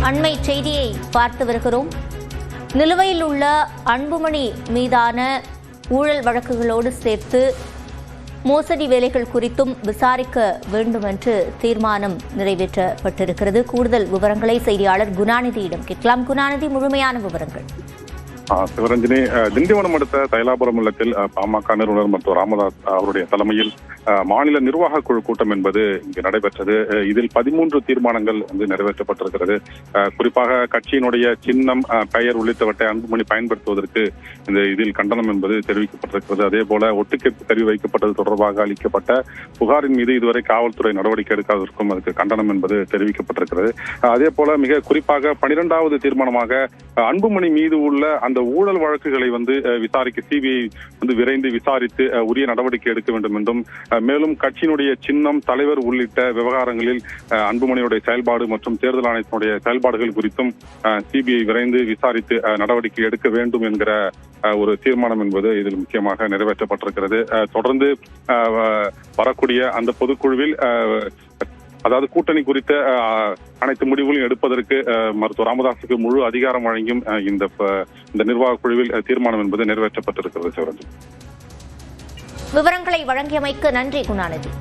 அண்மை செய்தியை பார்த்து வருகிறோம். நிலுவையில் உள்ள அன்புமணி மீதான ஊழல் வழக்குகளோடு சேர்த்து மோசடி வேலைகள் குறித்தும் விசாரிக்க வேண்டும் என்று தீர்மானம் நிறைவேற்றப்பட்டிருக்கிறது. கூடுதல் விவரங்களை செய்தியாளர் குணாநிதியிடம் கேட்கலாம். குணாநிதி, முழுமையான விவரங்கள். சிவரஞ்சனி, திண்டிவனம் அடுத்த தைலாபுரம் இல்லத்தில் பாமக நிறுவனர் மருத்துவர் ராமதாஸ் அவருடைய தலைமையில் மாநில நிர்வாக குழு கூட்டம் என்பது இங்கு நடைபெற்றது. இதில் 13 தீர்மானங்கள் நிறைவேற்றப்பட்டிருக்கிறது. குறிப்பாக கட்சியினுடைய சின்னம், பெயர் உள்ளிட்டவற்றை அன்புமணி பயன்படுத்துவதற்கு இதில் கண்டனம் என்பது தெரிவிக்கப்பட்டிருக்கிறது. அதே போல ஒட்டுக்கேட்பு கருவி வைக்கப்பட்டது தொடர்பாக அளிக்கப்பட்ட புகாரின் மீது இதுவரை காவல்துறை நடவடிக்கை எடுக்காததற்கும் அதுக்கு கண்டனம் என்பது தெரிவிக்கப்பட்டிருக்கிறது. அதே போல மிக குறிப்பாக 12வது தீர்மானமாக அன்புமணி மீது உள்ள அந்த ஊழல் வழக்குகளை விசாரிக்க சிபிஐ விரைந்து விசாரித்து உரிய நடவடிக்கை எடுக்க வேண்டும் என்றும், மேலும் கட்சியினுடைய சின்னம், தலைவர் உள்ளிட்ட விவகாரங்களில் அன்புமணியுடைய செயல்பாடு மற்றும் தேர்தல் ஆணையத்தினுடைய செயல்பாடுகள் குறித்தும் சிபிஐ விரைந்து விசாரித்து நடவடிக்கை எடுக்க வேண்டும் என்கிற ஒரு தீர்மானம் என்பது இதில் முக்கியமாக நிறைவேற்றப்பட்டிருக்கிறது. தொடர்ந்து வரக்கூடிய அந்த பொதுக்குழுவில் அதாவது கூட்டணி குறித்த அனைத்து முடிவுகளையும் எடுப்பதற்கு மருத்துவர் ராமதாஸுக்கு முழு அதிகாரம் வழங்கியும் இந்த நிர்வாக குழுவில் தீர்மானம் என்பது நிறைவேற்றப்பட்டிருக்கிறது. சிவரஞ்சன், விவரங்களை வழங்கியமைக்கு நன்றி குணாநிதி.